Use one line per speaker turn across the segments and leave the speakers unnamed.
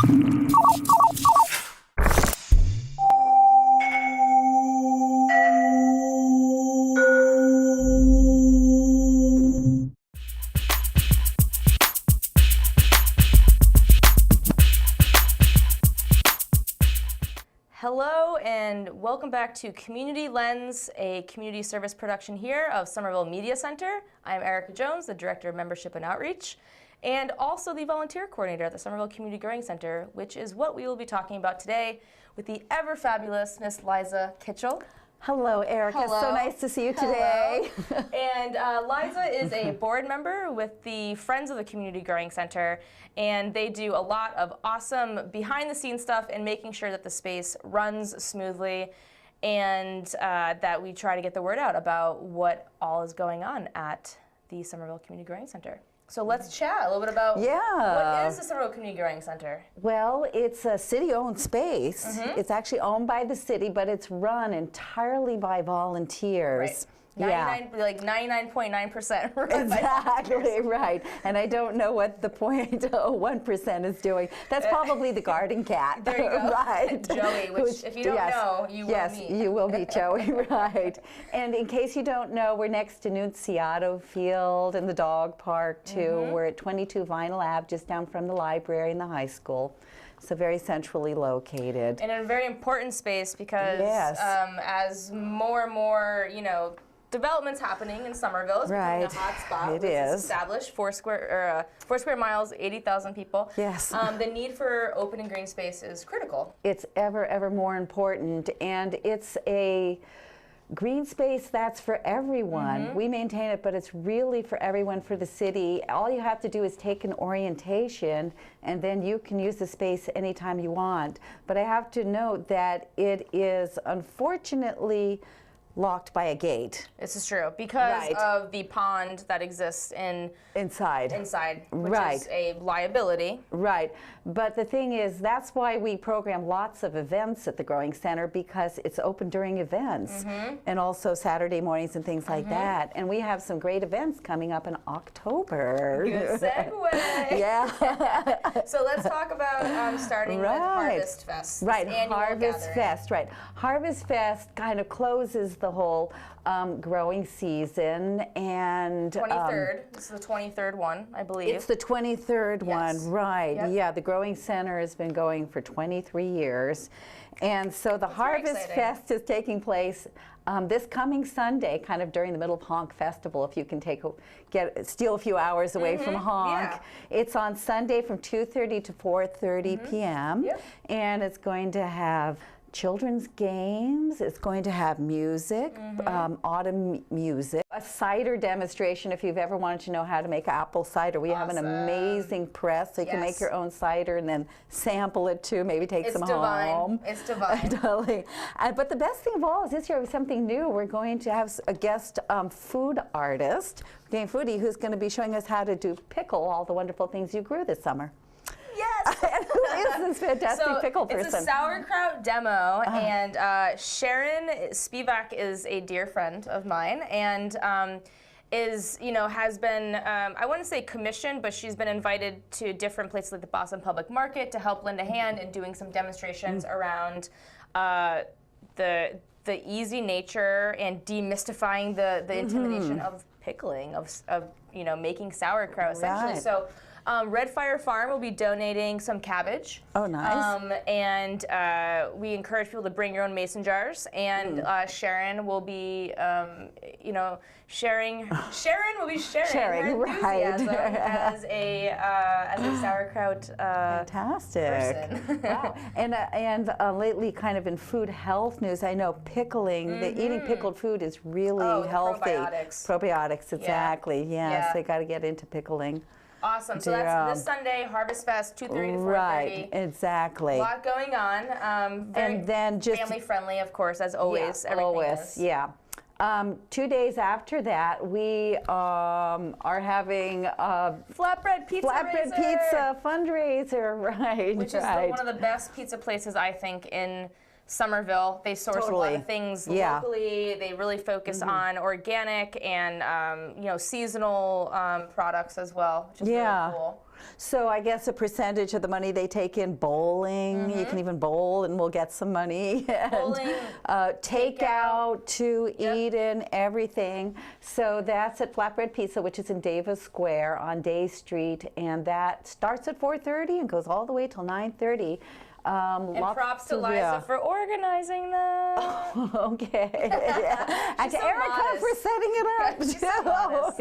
Hello and welcome back to Community Lens, a community service production here of Somerville Media Center. I'm Erica Jones, the Director of Membership and Outreach, and also the Volunteer Coordinator at the Somerville Community Growing Center, which is what we will be talking about today with the ever-fabulous Miss Liza Kitchell.
Hello, Erica.
Hello.
So nice to see you today.
And Liza is a board member with the Friends of the Community Growing Center, and they do a lot of awesome behind-the-scenes stuff and making sure that the space runs smoothly and that we try to get the word out about what all is going on at the Somerville Community Growing Center. So let's chat a little bit about what is the Somerville Community Growing Center?
Well, it's a city-owned space. It's actually owned by the city, but it's run entirely by volunteers.
Right. 99.9%
Exactly, right. And I don't know what the 0.01% is doing. That's probably the garden cat.
There you go.
Right.
Joey, which if you don't know, you will meet.
Yes, you will meet Joey, right. And in case you don't know, we're next to Nunziato Field and the dog park too. We're at 22 Vinyl Ave, just down from the library and the high school. So very centrally located.
And in a very important space because as more and more, development's happening in Somerville. It's becoming a hot spot.
It is.
Established 4 square miles, 80,000 people.
Yes.
The need for open and green space is critical.
It's ever more important, and it's a green space that's for everyone. We maintain it, but it's really for everyone, for the city. All you have to do is take an orientation, and then you can use the space anytime you want. But I have to note that it is unfortunately locked by a gate.
This is true because of the pond that exists inside, which is a liability.
Right, but the thing is, that's why we program lots of events at the Growing Center, because it's open during events and also Saturday mornings and things like that. And we have some great events coming up in October.
Good segue.
Yeah.
So let's talk about starting with Harvest Fest.
Right, Harvest Fest, right. Harvest Fest kind of closes the whole growing season, and
23rd. This is the 23rd one, I believe.
It's the 23rd one, right?
Yep.
Yeah, the Growing Center has been going for 23 years, and so the Harvest Fest is taking place this coming Sunday, kind of during the middle of Honk Festival. If you can steal a few hours away from Honk, it's on Sunday from 2:30 to 4:30 p.m. And it's going to have children's games, it's going to have music, autumn music, a cider demonstration if you've ever wanted to know how to make apple cider. We have an amazing press, so you can make your own cider and then sample it too, maybe take some home.
It's divine.
Totally. But the best thing of all is this year we have something new. We're going to have a guest food artist, Dane Foodie, who's going to be showing us how to pickle all the wonderful things you grew this summer.
Yes!
And who is this fantastic pickle person?
It's a sauerkraut demo, and Sharon Spivak is a dear friend of mine, and has been, I wouldn't say commissioned, but she's been invited to different places like the Boston Public Market to help lend a hand in doing some demonstrations around the easy nature and demystifying the intimidation of pickling, of making sauerkraut essentially. So. Red Fire Farm will be donating some cabbage. Oh, nice. And we encourage people to bring your own mason jars. And Sharon will be, sharing her enthusiasm as a sauerkraut person.
Wow. And lately, kind of in food health news, I know pickling, eating pickled food is really healthy. Probiotics, exactly. Yes, they got to get into pickling.
Awesome. So that's this Sunday, Harvest Fest, 2:30 to 4:30.
Right, exactly.
A lot going on.
And then just
family friendly, of course, as always. Everything is.
Yeah. 2 days after that, we are having a
flatbread
pizza fundraiser, right?
Which is one of the best pizza places, I think, in Somerville. They source a lot of things locally. They really focus on organic and seasonal products as well, which is really cool.
So I guess a percentage of the money they take in bowling. You can even bowl and we'll get some money. And,
Bowling,
takeout to eat in, everything. So that's at Flatbread Pizza, which is in Davis Square on Day Street, and that starts at 4:30 and goes all the way till 9:30.
And props to Liza for organizing that.
Okay. And to Erica for setting it up.
She's so modest.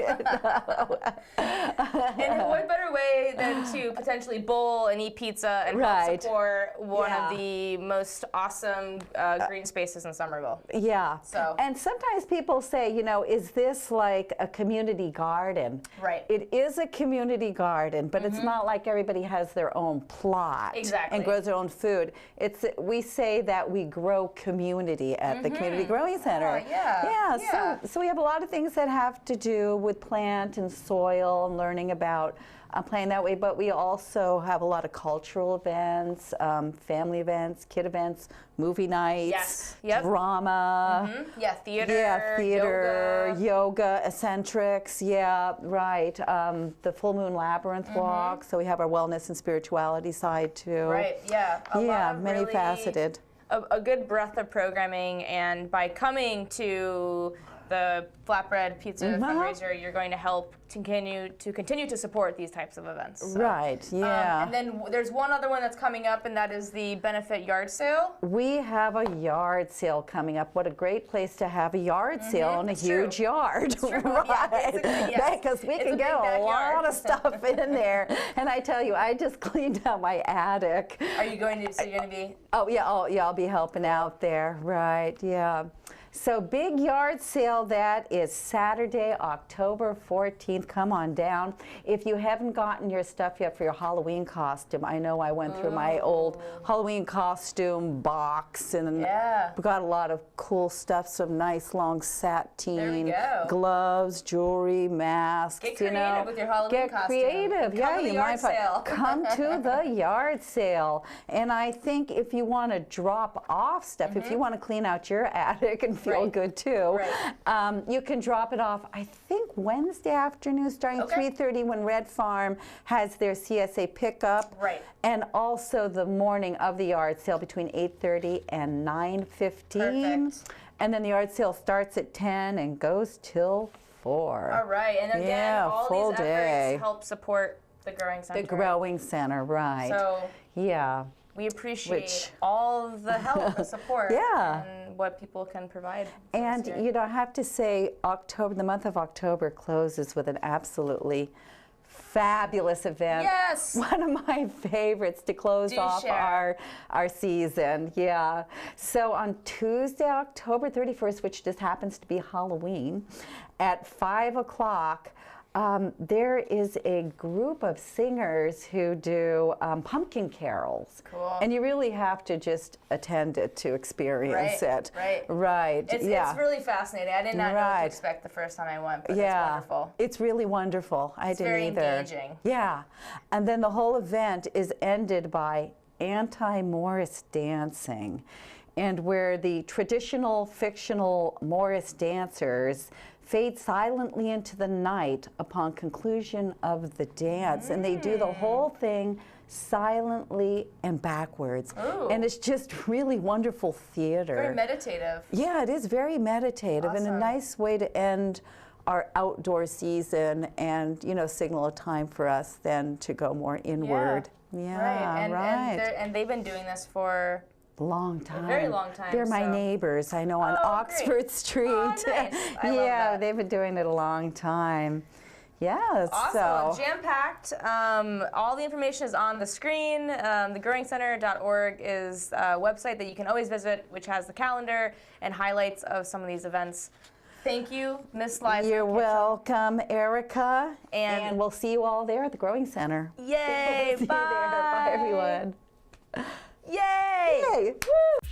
And what better way than to potentially bowl and eat pizza and help support one of the most awesome green spaces in Somerville.
Yeah.
So.
And sometimes people say, you know, is this like a community garden?
Right.
It is a community garden, but it's not like everybody has their own plot and grows their own food. We say that we grow community at the Community Growing Center. So we have a lot of things that have to do with plant and soil and learning about playing that way, but we also have a lot of cultural events, family events, kid events, movie nights, drama, theater, yoga, eccentrics, the Full Moon Labyrinth walk, so we have our wellness and spirituality side too. Many faceted.
A good breadth of programming, and by coming to the Flatbread Pizza fundraiser, you're going to help continue to support these types of events. So. And then there's one other one that's coming up, and that is the benefit yard sale.
We have a yard sale coming up. What a great place to have a yard sale in a huge yard. Because we can get a lot of stuff in there. And I tell you, I just cleaned out my attic.
Are you going to, so you're going to be?
I'll be helping out there. So big yard sale, that is Saturday, October 14th. Come on down. If you haven't gotten your stuff yet for your Halloween costume, I know I went through my old Halloween costume box, and we got a lot of cool stuff, some nice long sateen gloves, jewelry, masks.
Get creative with your Halloween costume. Get creative.
Come
to the yard sale.
Come to the yard sale. And I think if you want to drop off stuff, if you want to clean out your attic and feel good too, you can drop it off, I think, Wednesday afternoon starting 3:30 when Red Farm has their CSA pickup, and also the morning of the yard sale between 8:30 and 9:15. And then the yard sale starts at 10 and goes till 4.
All right, and again, all these efforts help support the Growing Center.
The Growing Center,
So we appreciate all the help and support and what people can provide.
And you know, I have to say, the month of October closes with an absolutely fabulous event.
Yes.
One of my favorites to close off our season. So on Tuesday, October 31st, which just happens to be Halloween, at 5 o'clock, there is a group of singers who do pumpkin carols. And you really have to just attend it to experience it.
It's really fascinating. I did not know what to expect the first time I went, but it's wonderful.
It's really wonderful. I didn't either.
It's very engaging.
And then the whole event is ended by anti-Morris dancing, and where the traditional fictional Morris dancers fade silently into the night upon conclusion of the dance. And they do the whole thing silently and backwards. And it's just really wonderful theater.
Very meditative.
Yeah, it is very meditative, and a nice way to end our outdoor season, and signal a time for us then to go more inward.
And they've been doing this for
long time.
A very long time.
They're my neighbors, I know, on Oxford Street.
Oh, nice. I love that.
They've been doing it a long time.
Awesome. Jam-packed. All the information is on the screen. thegrowingcenter.org is a website that you can always visit, which has the calendar and highlights of some of these events. Thank you, Miss Liza.
You're welcome, Erica. And we'll see you all there at the Growing Center.
Yay!
See you there. Bye, everyone.
Yay!
Yay! Woo!